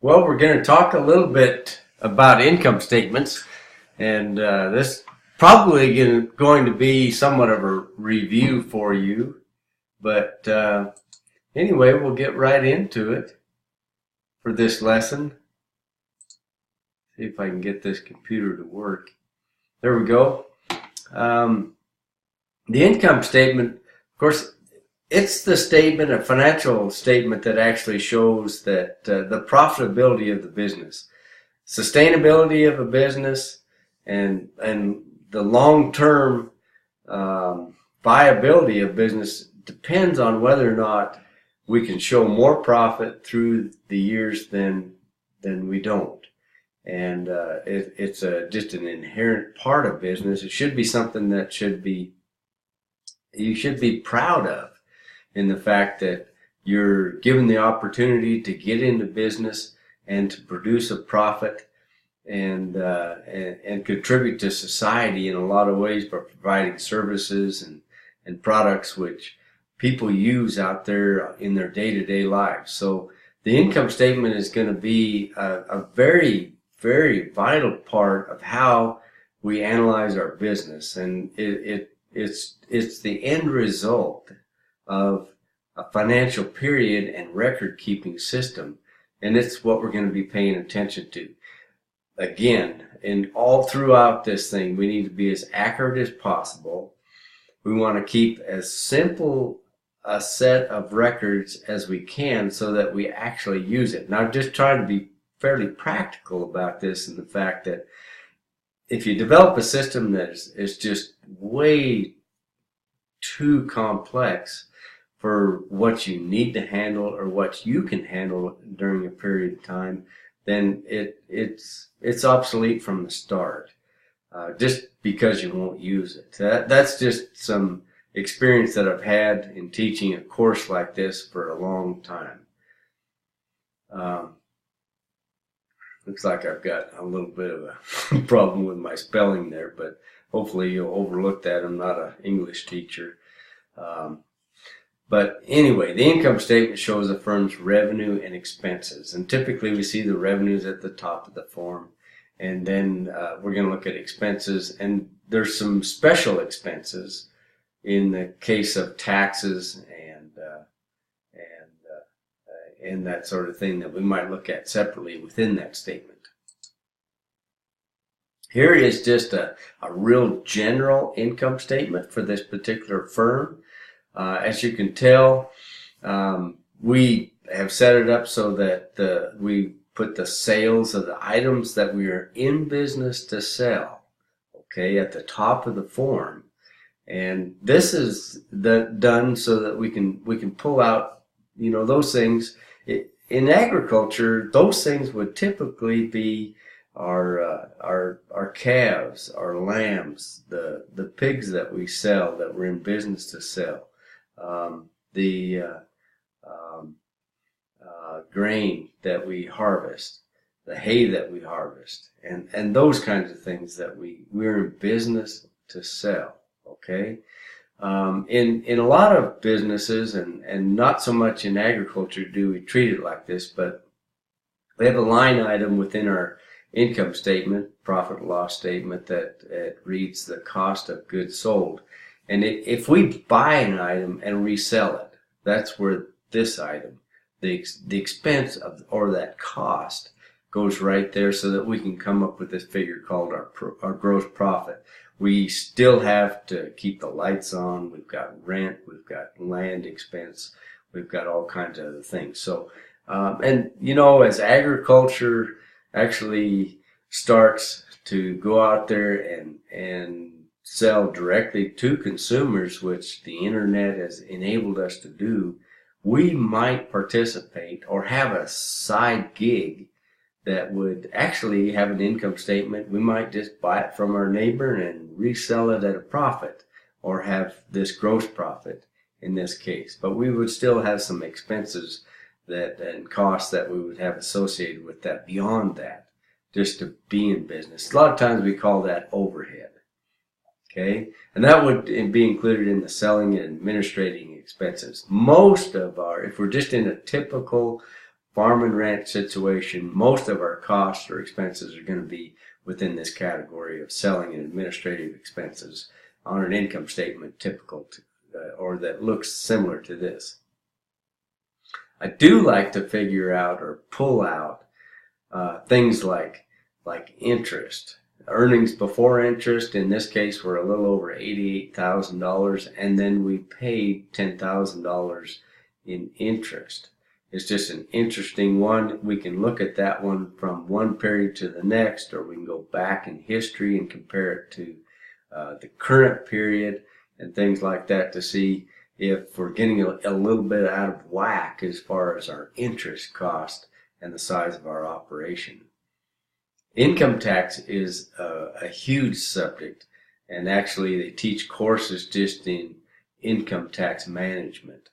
Well, we're going to talk a little bit about income statements, and this probably going to be somewhat of a review for you. But anyway, we'll get right into it for this lesson. See if I can get this computer to work. There we go. The income statement, of course, it's the statement, a financial statement that actually shows that the profitability of the business, sustainability of a business, and the long-term viability of business depends on whether or not we can show more profit through the years than we don't. And it's just an inherent part of business. It should be something that you should be proud of, in the fact that you're given the opportunity to get into business and to produce a profit and contribute to society in a lot of ways by providing services and products which people use out there in their day-to-day lives. So the income statement is going to be a very, very vital part of how we analyze our business, and it's the end result of a financial period and record-keeping system, and it's what we're going to be paying attention to. Again, and all throughout this thing, we need to be as accurate as possible. We want to keep as simple a set of records as we can so that we actually use it. Now, I'm just trying to be fairly practical about this, and the fact that if you develop a system that is just way too complex for what you need to handle or what you can handle during a period of time, then it's obsolete from the start, just because you won't use it. That's just some experience that I've had in teaching a course like this for a long time. Looks like I've got a little bit of a problem with my spelling there, but hopefully you'll overlook that. I'm not an English teacher. But anyway, the income statement shows a firm's revenue and expenses. And typically we see the revenues at the top of the form. And then we're going to look at expenses. And there's some special expenses in the case of taxes and that sort of thing that we might look at separately within that statement. Here is just a real general income statement for this particular firm. As you can tell, we have set it up so that we put the sales of the items that we are in business to sell, okay, at the top of the form. And this is done so that we can pull out, those things. In agriculture, those things would typically be our calves, our lambs, the pigs that we sell, that we're in business to sell, the grain that we harvest, the hay that we harvest, and those kinds of things that we're in business to sell. Okay. In a lot of businesses, and not so much in agriculture do we treat it like this, but we have a line item within our income statement, profit and loss statement, that reads the cost of goods sold. And if we buy an item and resell it, that's where this item, the expense or that cost, goes right there, so that we can come up with this figure called our gross profit. We still have to keep the lights on. We've got rent. We've got land expense. We've got all kinds of other things. So, as agriculture actually starts to go out there and sell directly to consumers, which the internet has enabled us to do, we might participate or have a side gig that would actually have an income statement. We might just buy it from our neighbor and resell it at a profit, or have this gross profit in this case. But we would still have some expenses and costs that we would have associated with that beyond that, just to be in business. A lot of times we call that overhead. Okay, and that would be included in the selling and administrating expenses. Most of if we're just in a typical farm and ranch situation, most of our costs or expenses are going to be within this category of selling and administrative expenses on an income statement typical to, or that looks similar to this. I do like to figure out or pull out things like interest. Earnings before interest, in this case, were a little over $88,000, and then we paid $10,000 in interest. It's just an interesting one. We can look at that one from one period to the next, or we can go back in history and compare it to the current period and things like that to see if we're getting a little bit out of whack as far as our interest cost and the size of our operation. Income tax is a huge subject, and actually they teach courses just in income tax management.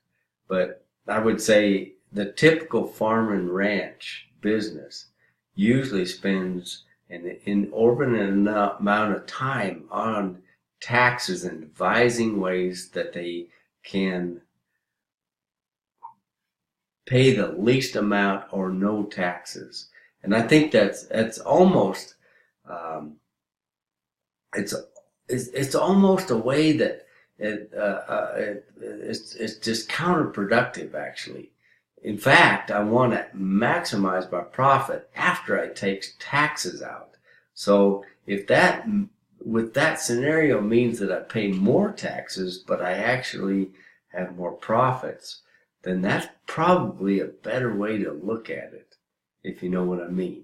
But I would say the typical farm and ranch business usually spends an inordinate amount of time on taxes and devising ways that they can pay the least amount or no taxes. And I think that's almost it's almost a way that it's just counterproductive, actually. In fact, I want to maximize my profit after I take taxes out. So if that with that scenario means that I pay more taxes, but I actually have more profits, then that's probably a better way to look at it, if you know what I mean.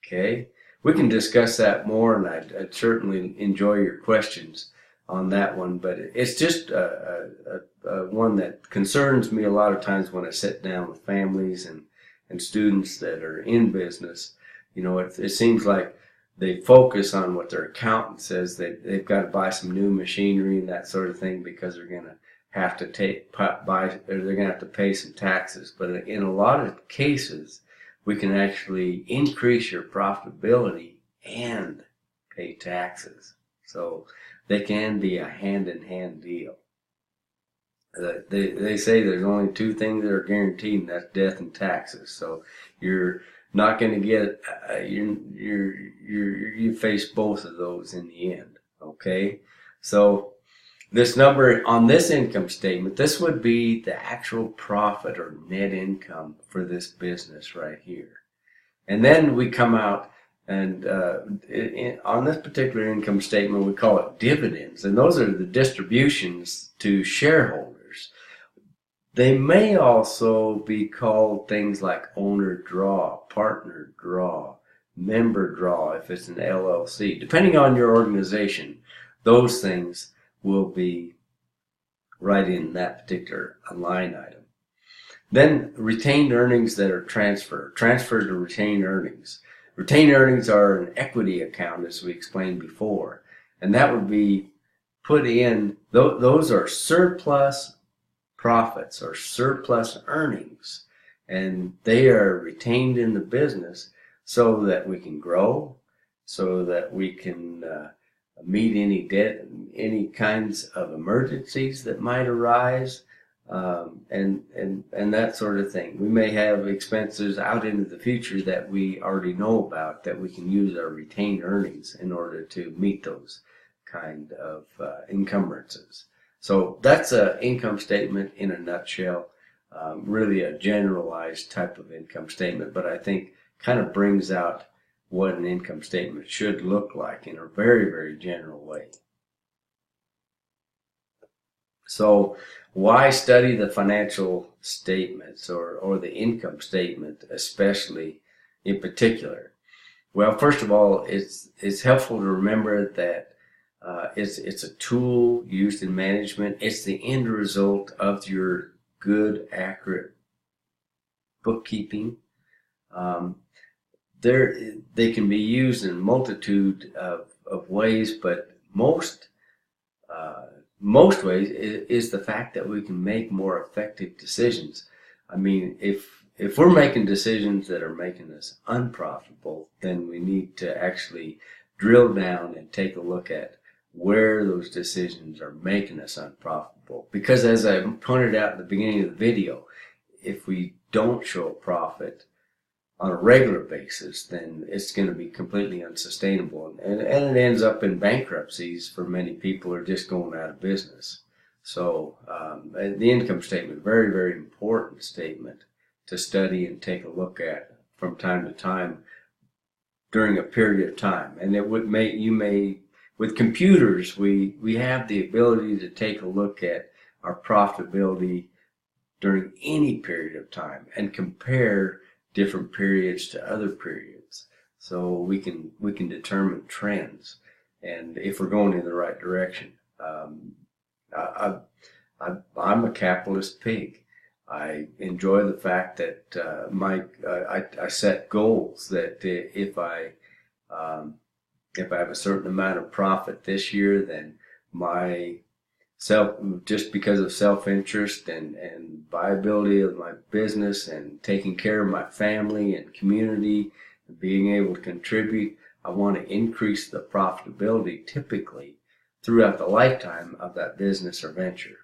Okay? We can discuss that more, and I'd certainly enjoy your questions on that one, but it's just one that concerns me a lot of times when I sit down with families and students that are in business. You know, it seems like they focus on what their accountant says. They've got to buy some new machinery and that sort of thing because they're going to have to they're going to have to pay some taxes. But in a lot of cases, we can actually increase your profitability and pay taxes. So they can be a hand-in-hand deal. They say there's only two things that are guaranteed, and that's death and taxes. So you're not going to get you face both of those in the end. Okay, so this number on this income statement, this would be the actual profit or net income for this business right here. And then we come out and on this particular income statement, we call it dividends. And those are the distributions to shareholders. They may also be called things like owner draw, partner draw, member draw if it's an LLC. Depending on your organization, those things will be right in that particular line item. Then retained earnings that are transferred to retained earnings. Retained earnings are an equity account, as we explained before, and that would be put in, those are surplus profits or surplus earnings, and they are retained in the business so that we can grow, so that we can meet any debt, any kinds of emergencies that might arise, and that sort of thing. We may have expenses out into the future that we already know about that we can use our retained earnings in order to meet those kind of encumbrances. So that's an income statement in a nutshell, really a generalized type of income statement, but I think kind of brings out what an income statement should look like in a very, very general way. So why study the financial statements or the income statement, especially in particular? Well, first of all, it's helpful to remember that it's a tool used in management. It's the end result of your good, accurate bookkeeping. They can be used in a multitude of ways, but most ways is the fact that we can make more effective decisions. I mean, if we're making decisions that are making us unprofitable, then we need to actually drill down and take a look at where those decisions are making us unprofitable. Because as I pointed out at the beginning of the video, if we don't show a profit on a regular basis, then it's going to be completely unsustainable. And it ends up in bankruptcies for many people, or just going out of business. So the income statement, very, very important statement to study and take a look at from time to time during a period of time. And it would make, with computers, we have the ability to take a look at our profitability during any period of time and compare different periods to other periods, so we can determine trends and if we're going in the right direction. I'm a capitalist pig. I enjoy the fact that I set goals that if I have a certain amount of profit this year, then just because of self-interest and viability of my business and taking care of my family and community and being able to contribute, I want to increase the profitability typically throughout the lifetime of that business or venture.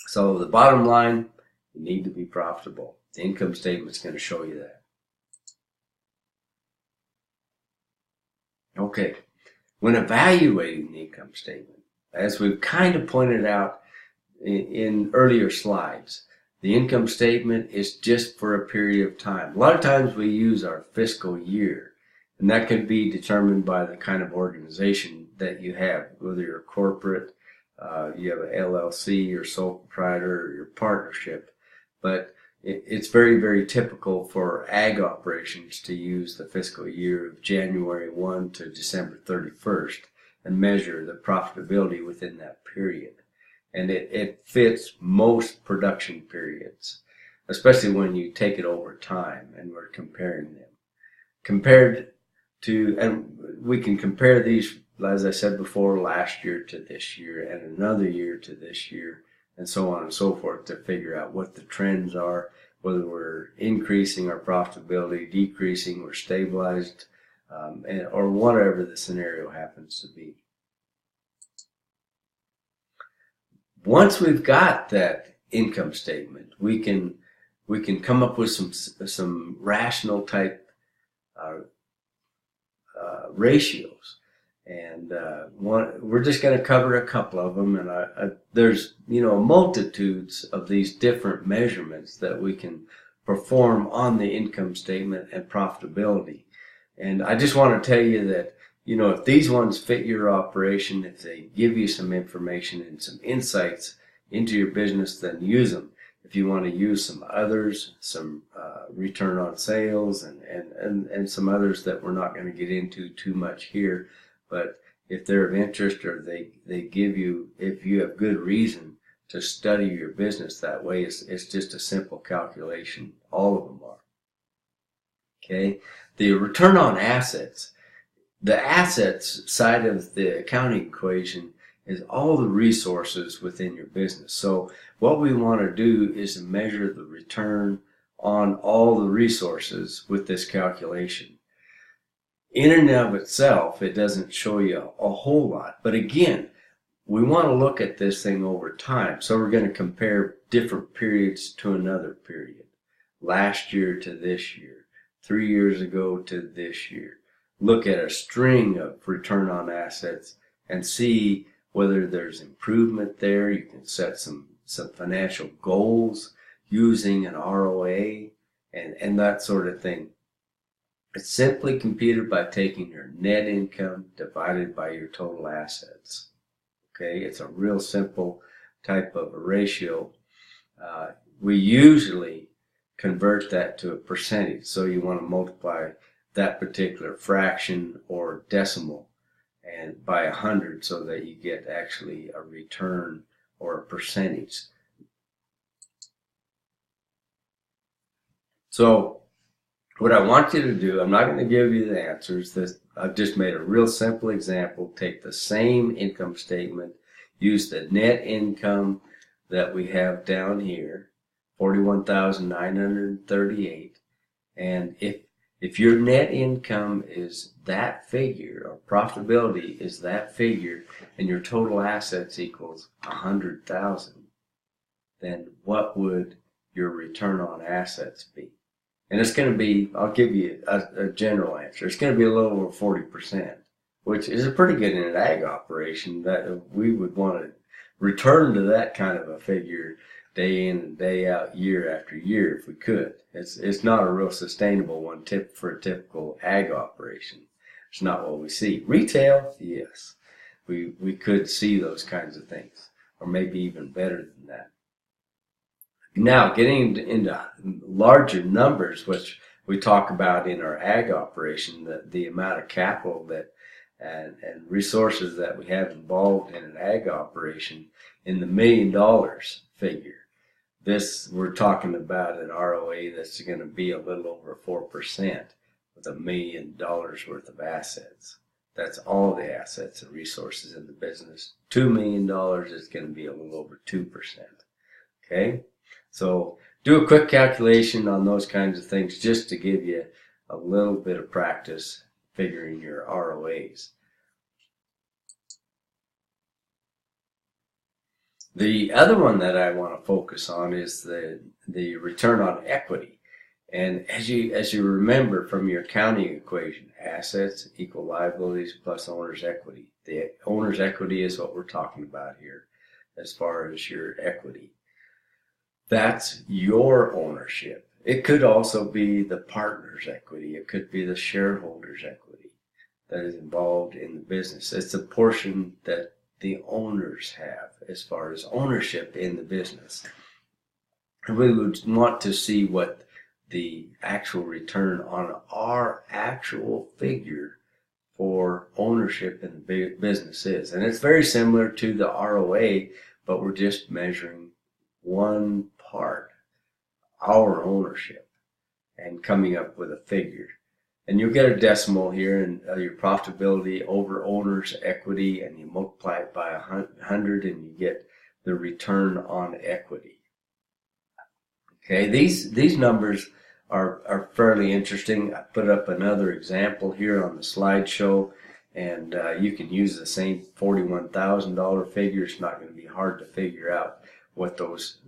So the bottom line, you need to be profitable. The income statement is going to show you that. Okay, when evaluating the income statement, as we've kind of pointed out in earlier slides, the income statement is just for a period of time. A lot of times we use our fiscal year, and that can be determined by the kind of organization that you have, whether you're corporate, you have an LLC, or sole proprietor, or your partnership. But it's very, very typical for ag operations to use the fiscal year of January 1 to December 31st. And measure the profitability within that period. And it fits most production periods, especially when you take it over time and we're comparing them. And we can compare these, as I said before, last year to this year and another year to this year, and so on and so forth, to figure out what the trends are, whether we're increasing our profitability, decreasing, or stabilized, or whatever the scenario happens to be. Once we've got that income statement, we can come up with some rational type ratios, and we're just going to cover a couple of them. And there's multitudes of these different measurements that we can perform on the income statement and profitability. And I just want to tell you that, if these ones fit your operation, if they give you some information and some insights into your business, then use them. If you want to use some others, some return on sales and some others that we're not going to get into too much here, but if they're of interest, or they give you, if you have good reason to study your business that way, it's just a simple calculation. All of them are. Okay? The return on assets. The assets side of the accounting equation is all the resources within your business. So what we want to do is measure the return on all the resources with this calculation. In and of itself, it doesn't show you a whole lot. But again, we want to look at this thing over time. So we're going to compare different periods to another period. Last year to this year. 3 years ago to this year. Look at a string of return on assets and see whether there's improvement there. You can set some financial goals using an ROA and that sort of thing. It's simply computed by taking your net income divided by your total assets. Okay, it's a real simple type of a ratio. We usually convert that to a percentage, so you want to multiply that particular fraction or decimal and by 100 so that you get actually a return or a percentage. So what I want you to do, I'm not going to give you the answers. I've just made a real simple example. Take the same income statement, use the net income that we have down here, 41,938, and if your net income is that figure, or profitability is that figure, and your total assets equals 100,000, then what would your return on assets be? And it's going to be, I'll give you a general answer. It's going to be a little over 40%, which is a pretty good in an ag operation. That we would want to return to that kind of a figure day in and day out, year after year, if we could. It's not a real sustainable one for a typical ag operation. It's not what we see. Retail, yes, we could see those kinds of things, or maybe even better than that. Now, getting into larger numbers, which we talk about in our ag operation, the amount of capital that and resources that we have involved in an ag operation in the $1 million figure. This, we're talking about an ROA that's going to be a little over 4% with $1 million worth of assets. That's all the assets and resources in the business. $2 million is going to be a little over 2%. Okay? So do a quick calculation on those kinds of things just to give you a little bit of practice figuring your ROAs. The other one that I want to focus on is the return on equity. And as you remember from your accounting equation, assets equal liabilities plus owner's equity. The owner's equity is what we're talking about here as far as your equity. That's your ownership. It could also be the partner's equity. It could be the shareholder's equity that is involved in the business. It's a portion that the owners have as far as ownership in the business. And we would want to see what the actual return on our actual figure for ownership in the business is. And it's very similar to the ROA, but we're just measuring one part, our ownership, and coming up with a figure. And you'll get a decimal here and your profitability over owner's equity, and you multiply it by 100 and you get the return on equity. Okay, these numbers are fairly interesting. I put up another example here on the slideshow, and you can use the same $41,000 figure. It's not going to be hard to figure out what those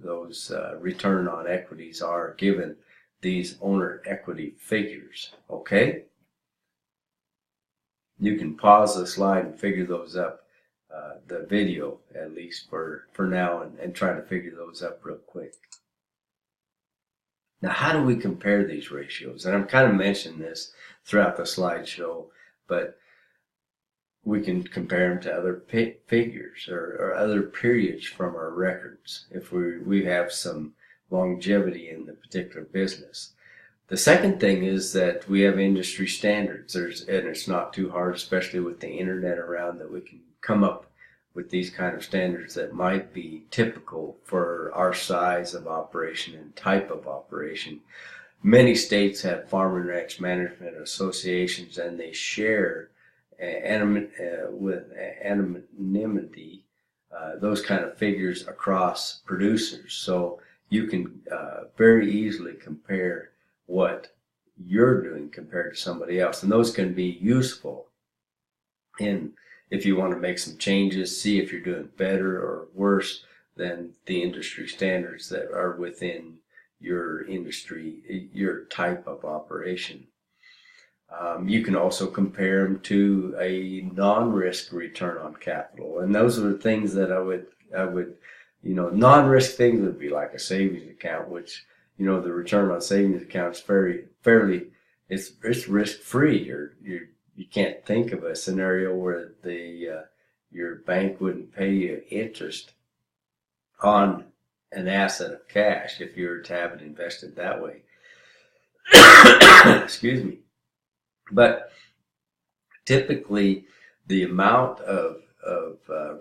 return on equities are given these owner equity figures. Okay, you can pause the slide and figure those up, the video at least for now, and try to figure those up real quick. Now, how do we compare these ratios? And I'm kind of mentioning this throughout the slideshow, but we can compare them to other figures or other periods from our records if we have some longevity in the particular business. The second thing is that we have industry standards. And it's not too hard, especially with the internet around, that we can come up with these kind of standards that might be typical for our size of operation and type of operation. Many states have farm and ranch management associations, and they share with anonymity those kind of figures across producers. So you can very easily compare what you're doing compared to somebody else. And those can be useful in if you want to make some changes, see if you're doing better or worse than the industry standards that are within your industry, your type of operation. You can also compare them to a non-risk return on capital. And those are the things that I would, non-risk things would be like a savings account, which, the return on savings account is fairly, it's risk-free. You can't think of a scenario where your bank wouldn't pay you interest on an asset of cash if you were to have it invested that way. Excuse me. But typically, the amount of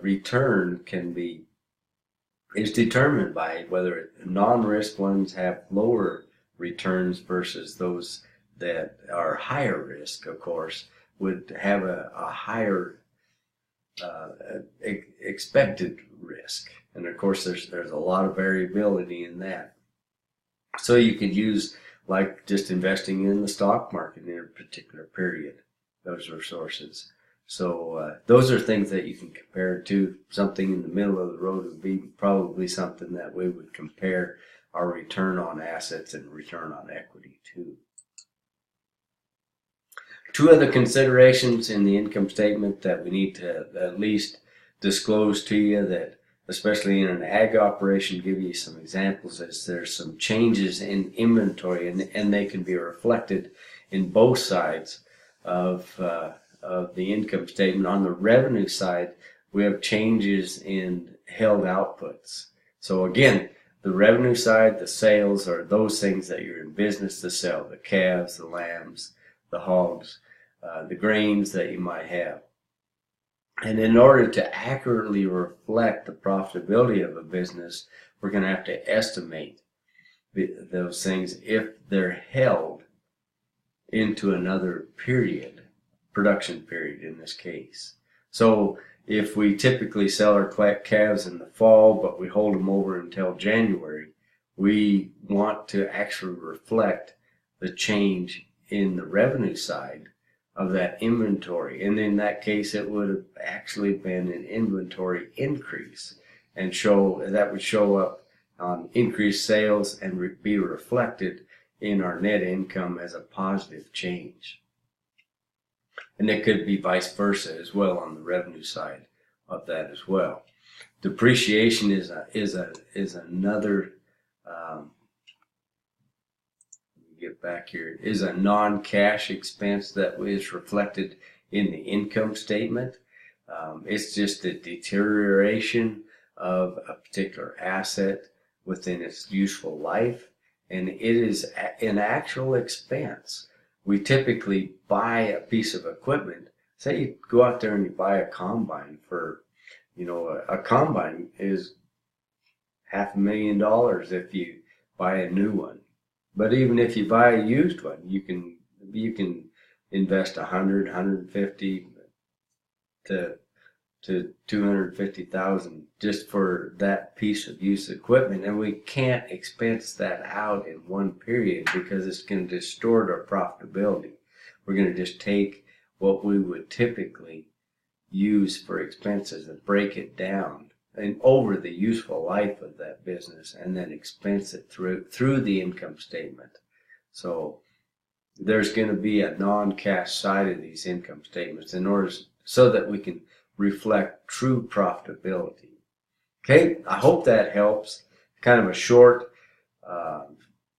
return is determined by whether non-risk ones have lower returns versus those that are higher risk, of course, would have a higher expected risk. And of course, there's a lot of variability in that. So you could use, like, just investing in the stock market in a particular period. Those are sources. So those are things that you can compare to. Something in the middle of the road would be probably something that we would compare our return on assets and return on equity too. Two other considerations in the income statement that we need to at least disclose to you, that especially in an ag operation, give you some examples, is there's some changes in inventory, and they can be reflected in both sides of the income statement. On the revenue side, we have changes in held outputs. So again, the revenue side, the sales, are those things that you're in business to sell: the calves, the lambs, the hogs, the grains that you might have. And in order to accurately reflect the profitability of a business, we're going to have to estimate those things if they're held into another period, production period in this case. So if we typically sell our calves in the fall, but we hold them over until January, we want to actually reflect the change in the revenue side of that inventory. And in that case, it would have actually been an inventory increase, and that would show up on increased sales and be reflected in our net income as a positive change. And it could be vice versa as well on the revenue side of that as well. Depreciation is another get back here, is a non-cash expense that is reflected in the income statement. It's just the deterioration of a particular asset within its useful life, and it is an actual expense. We typically buy a piece of equipment. Say you go out there and you buy a combine for, a combine is $500,000 if you buy a new one. But even if you buy a used one, you can invest $100,000, $150,000 to $250,000 just for that piece of used equipment, and we can't expense that out in one period because it's going to distort our profitability. We're going to just take what we would typically use for expenses and break it down and over the useful life of that business, and then expense it through the income statement. So there's going to be a non-cash side of these income statements in order so that we can reflect true profitability. Okay, I hope that helps. Kind of a short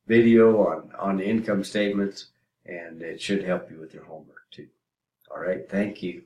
video on the income statements, and it should help you with your homework too. All right, thank you.